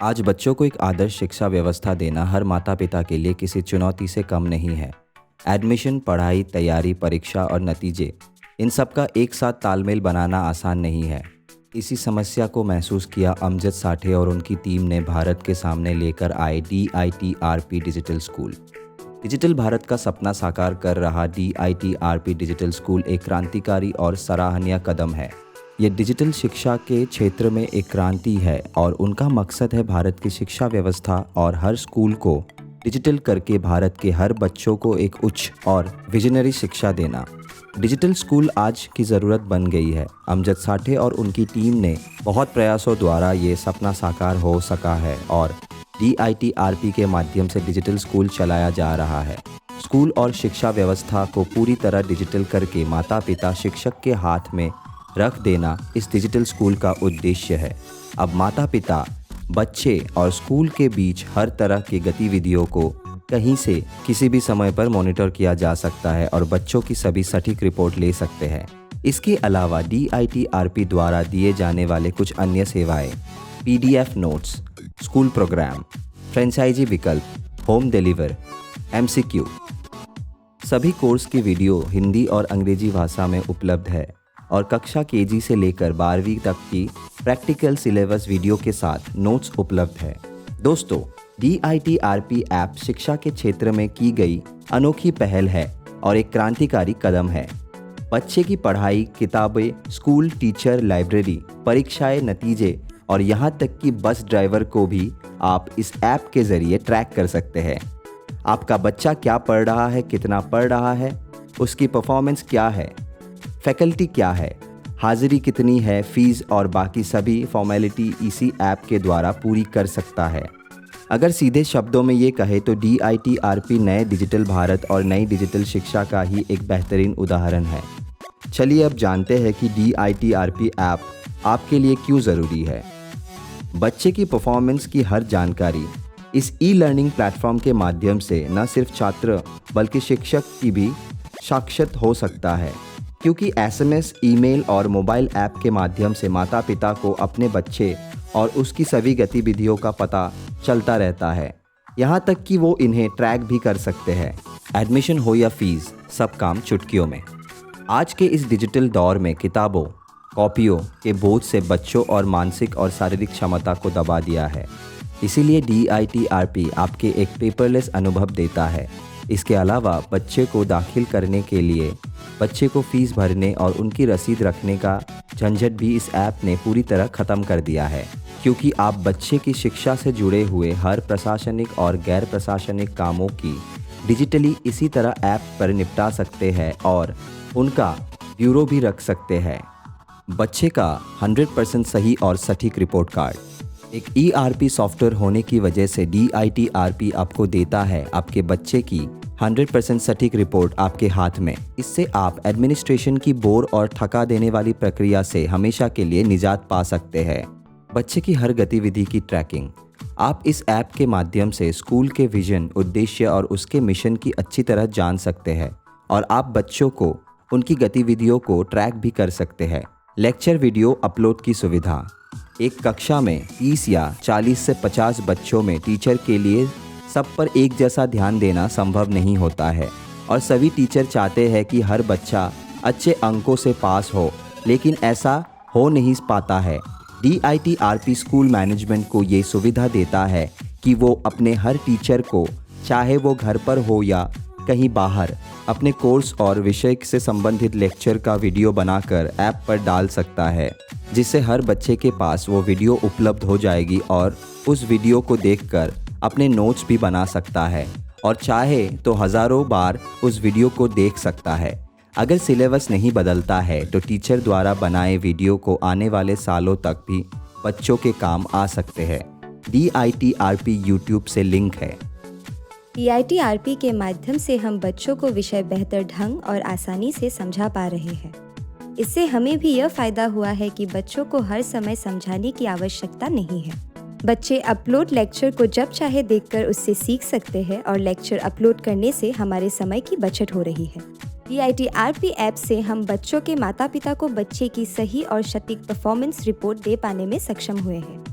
आज बच्चों को एक आदर्श शिक्षा व्यवस्था देना हर माता पिता के लिए किसी चुनौती से कम नहीं है। एडमिशन, पढ़ाई, तैयारी, परीक्षा और नतीजे, इन सब का एक साथ तालमेल बनाना आसान नहीं है। इसी समस्या को महसूस किया अमजद साठे और उनकी टीम ने भारत के सामने लेकर आए DITRP digital school. Digital Bharat का सपना साकार कर रहा DITRP डिजिटल स्कूल एक क्रांतिकारी और सराहनीय कदम है। ये डिजिटल शिक्षा के क्षेत्र में एक क्रांति है और उनका मकसद है भारत की शिक्षा व्यवस्था और हर स्कूल को डिजिटल करके भारत के हर बच्चों को एक उच्च और विजनरी शिक्षा देना। डिजिटल स्कूल आज की ज़रूरत बन गई है। अमजद साठे और उनकी टीम ने बहुत प्रयासों द्वारा ये सपना साकार हो सका है और DITRP के माध्यम से डिजिटल स्कूल चलाया जा रहा है। स्कूल और शिक्षा व्यवस्था को पूरी तरह डिजिटल करके माता पिता शिक्षक के हाथ में रख देना इस डिजिटल स्कूल का उद्देश्य है। अब माता पिता, बच्चे और स्कूल के बीच हर तरह की गतिविधियों को कहीं से किसी भी समय पर मॉनिटर किया जा सकता है और बच्चों की सभी सटीक रिपोर्ट ले सकते हैं। इसके अलावा DITRP द्वारा दिए जाने वाले कुछ अन्य सेवाएं PDF notes, school program, franchise विकल्प, होम डिलीवर, MCQ, सभी कोर्स की वीडियो हिंदी और अंग्रेजी भाषा में उपलब्ध है और कक्षा KG से लेकर 12वीं तक की प्रैक्टिकल सिलेबस वीडियो के साथ नोट्स उपलब्ध है। दोस्तों, DITRP ऐप शिक्षा के क्षेत्र में की गई अनोखी पहल है और एक क्रांतिकारी कदम है। बच्चे की पढ़ाई, किताबें, स्कूल, टीचर, लाइब्रेरी, परीक्षाएं, नतीजे और यहाँ तक कि बस ड्राइवर को भी आप इस ऐप के ज़रिए ट्रैक कर सकते हैं। आपका बच्चा क्या पढ़ रहा है, कितना पढ़ रहा है, उसकी परफॉर्मेंस क्या है, फैकल्टी क्या है, हाजिरी कितनी है, फीस और बाकी सभी फॉर्मेलिटी इसी ऐप के द्वारा पूरी कर सकता है। अगर सीधे शब्दों में ये कहे तो DITRP नए डिजिटल भारत और नई डिजिटल शिक्षा का ही एक बेहतरीन उदाहरण है। चलिए अब जानते हैं कि DITRP ऐप आपके लिए क्यों ज़रूरी है। बच्चे की परफॉर्मेंस की हर जानकारी इस ई-लर्निंग प्लेटफॉर्म के माध्यम से न सिर्फ छात्र बल्कि शिक्षक की भी साक्षात हो सकता है, क्योंकि SMS, ईमेल और मोबाइल ऐप के माध्यम से माता पिता को अपने बच्चे और उसकी सभी गतिविधियों का पता चलता रहता है। यहाँ तक कि वो इन्हें ट्रैक भी कर सकते हैं। एडमिशन हो या फीस, सब काम चुटकियों में। आज के इस डिजिटल दौर में किताबों, कॉपियों के बोझ से बच्चों और मानसिक और शारीरिक क्षमता को दबा दिया है। इसीलिए DITRP आपके एक पेपरलेस अनुभव देता है। इसके अलावा बच्चे को दाखिल करने के लिए बच्चे को फीस भरने और उनकी रसीद रखने का झंझट भी इस ऐप ने पूरी तरह ख़त्म कर दिया है, क्योंकि आप बच्चे की शिक्षा से जुड़े हुए हर प्रशासनिक और गैर प्रशासनिक कामों की डिजिटली इसी तरह ऐप पर निपटा सकते हैं और उनका ब्यूरो भी रख सकते हैं। बच्चे का 100% सही और सटीक रिपोर्ट कार्ड। एक ERP सॉफ्टवेयर होने की वजह से DITRP आपको देता है आपके बच्चे की 100% सटीक रिपोर्ट आपके हाथ में। इससे आप एडमिनिस्ट्रेशन की बोर और थका देने वाली प्रक्रिया से हमेशा के लिए निजात पा सकते हैं। बच्चे की हर गतिविधि की ट्रैकिंग। आप इस ऐप के माध्यम से स्कूल के विजन, उद्देश्य और उसके मिशन की अच्छी तरह जान सकते हैं और आप बच्चों को उनकी गतिविधियों को ट्रैक भी कर सकते हैं। लेक्चर वीडियो अपलोड की सुविधा। एक कक्षा में 30 या 40 से 50 बच्चों में टीचर के लिए सब पर एक जैसा ध्यान देना संभव नहीं होता है और सभी टीचर चाहते हैं कि हर बच्चा अच्छे अंकों से पास हो, लेकिन ऐसा हो नहीं पाता है। DITRP स्कूल मैनेजमेंट को ये सुविधा देता है कि वो अपने हर टीचर को, चाहे वो घर पर हो या कहीं बाहर, अपने कोर्स और विषय से संबंधित लेक्चर का वीडियो बनाकर ऐप पर डाल सकता है, जिससे हर बच्चे के पास वो वीडियो उपलब्ध हो जाएगी और उस वीडियो को देखकर अपने नोट्स भी बना सकता है और चाहे तो हज़ारों बार उस वीडियो को देख सकता है। अगर सिलेबस नहीं बदलता है तो टीचर द्वारा बनाए वीडियो को आने वाले सालों तक भी बच्चों के काम आ सकते हैं। DITRP यूट्यूब से लिंक है। DITRP के माध्यम से हम बच्चों को विषय बेहतर ढंग और आसानी से समझा पा रहे हैं। इससे हमें भी यह फायदा हुआ है कि बच्चों को हर समय समझाने की आवश्यकता नहीं है। बच्चे अपलोड लेक्चर को जब चाहे देखकर उससे सीख सकते हैं और लेक्चर अपलोड करने से हमारे समय की बचत हो रही है। DITRP ऐप से हम बच्चों के माता पिता को बच्चे की सही और सटीक परफॉर्मेंस रिपोर्ट दे पाने में सक्षम हुए हैं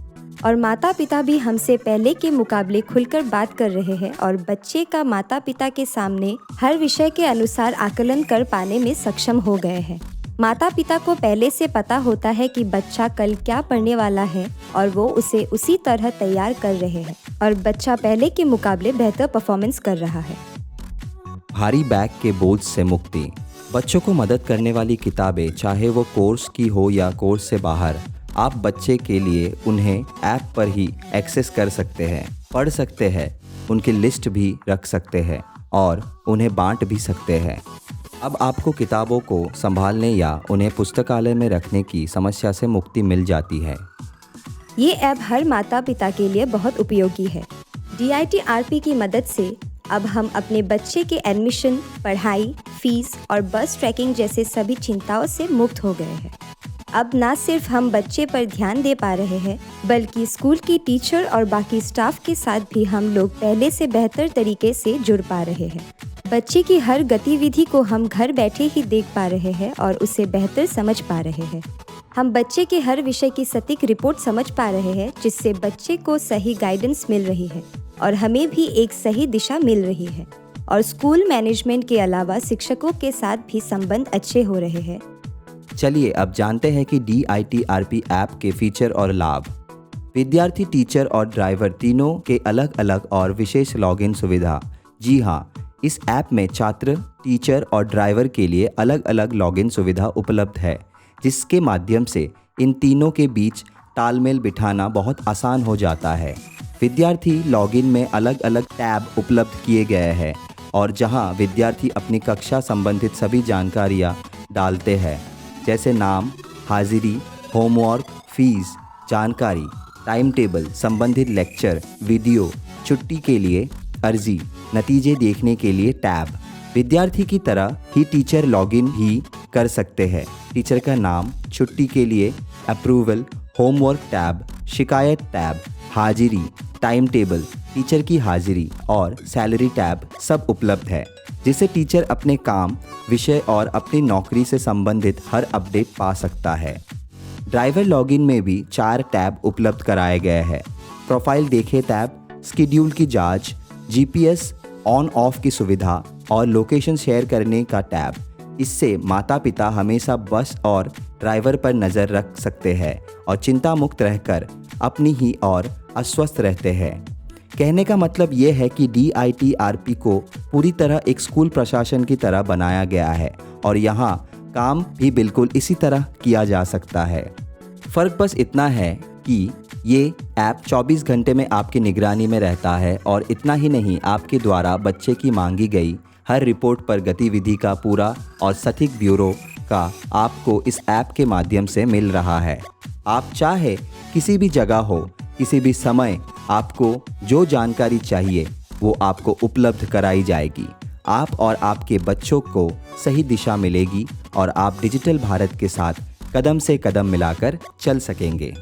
और माता पिता भी हमसे पहले के मुकाबले खुलकर बात कर रहे हैं और बच्चे का माता पिता के सामने हर विषय के अनुसार आकलन कर पाने में सक्षम हो गए हैं। माता पिता को पहले से पता होता है कि बच्चा कल क्या पढ़ने वाला है और वो उसे उसी तरह तैयार कर रहे हैं और बच्चा पहले के मुकाबले बेहतर परफॉर्मेंस कर रहा है। भारी बैग के बोझ से मुक्ति। बच्चों को मदद करने वाली किताबें, चाहे वो कोर्स की हो या कोर्स से बाहर, आप बच्चे के लिए उन्हें ऐप पर ही एक्सेस कर सकते हैं, पढ़ सकते हैं, उनकी लिस्ट भी रख सकते हैं और उन्हें बांट भी सकते हैं। अब आपको किताबों को संभालने या उन्हें पुस्तकालय में रखने की समस्या से मुक्ति मिल जाती है। ये ऐप हर माता पिता के लिए बहुत उपयोगी है। DITRP की मदद से अब हम अपने बच्चे के एडमिशन, पढ़ाई, फीस और बस ट्रैकिंग जैसे सभी चिंताओं से मुक्त हो गए हैं। अब ना सिर्फ हम बच्चे पर ध्यान दे पा रहे हैं, बल्कि स्कूल की टीचर और बाकी स्टाफ के साथ भी हम लोग पहले से बेहतर तरीके से जुड़ पा रहे हैं। बच्चे की हर गतिविधि को हम घर बैठे ही देख पा रहे हैं और उसे बेहतर समझ पा रहे हैं। हम बच्चे के हर विषय की सटीक रिपोर्ट समझ पा रहे हैं, जिससे बच्चे को सही गाइडेंस मिल रही है और हमें भी एक सही दिशा मिल रही है। और स्कूल मैनेजमेंट के अलावा शिक्षकों के साथ भी संबंध अच्छे हो रहे हैं। चलिए अब जानते हैं कि DITRP ऐप के फीचर और लाभ। विद्यार्थी, टीचर और ड्राइवर तीनों के अलग अलग और विशेष लॉगिन सुविधा। जी हाँ, इस ऐप में छात्र, टीचर और ड्राइवर के लिए अलग अलग लॉगिन सुविधा उपलब्ध है, जिसके माध्यम से इन तीनों के बीच तालमेल बिठाना बहुत आसान हो जाता है। विद्यार्थी लॉगिन में अलग अलग टैब उपलब्ध किए गए हैं और जहां विद्यार्थी अपनी कक्षा संबंधित सभी जानकारियां डालते हैं, जैसे नाम, हाजिरी, होमवर्क, फीस, जानकारी, टाइम टेबल, संबंधित लेक्चर, वीडियो, छुट्टी के लिए अर्जी, नतीजे देखने के लिए टैब। विद्यार्थी की तरह ही टीचर लॉगिन ही कर सकते हैं। टीचर का नाम, छुट्टी के लिए अप्रूवल, होमवर्क टैब, शिकायत टैब, हाजिरी, टाइम टेबल, टीचर की हाजिरी और सैलरी टैब सब उपलब्ध है, जिससे टीचर अपने काम, विषय और अपनी नौकरी से संबंधित हर अपडेट पा सकता है। ड्राइवर लॉगिन में भी 4 टैब उपलब्ध कराए गए हैं। प्रोफाइल देखे टैब, शेड्यूल की जांच, GPS ऑन ऑफ की सुविधा और लोकेशन शेयर करने का टैब। इससे माता पिता हमेशा बस और ड्राइवर पर नज़र रख सकते हैं और चिंता मुक्त रहकर अपनी ही और अस्वस्थ रहते हैं। कहने का मतलब ये है कि DITRP को पूरी तरह एक स्कूल प्रशासन की तरह बनाया गया है और यहाँ काम भी बिल्कुल इसी तरह किया जा सकता है। फ़र्क बस इतना है कि ये ऐप 24 घंटे में आपकी निगरानी में रहता है और इतना ही नहीं, आपके द्वारा बच्चे की मांगी गई हर रिपोर्ट पर गतिविधि का पूरा और सटीक ब्यूरो का आपको इस ऐप के माध्यम से मिल रहा है। आप चाहे किसी भी जगह हो, किसी भी समय, आपको जो जानकारी चाहिए वो आपको उपलब्ध कराई जाएगी। आप और आपके बच्चों को सही दिशा मिलेगी और आप डिजिटल भारत के साथ कदम से कदम मिलाकर चल सकेंगे।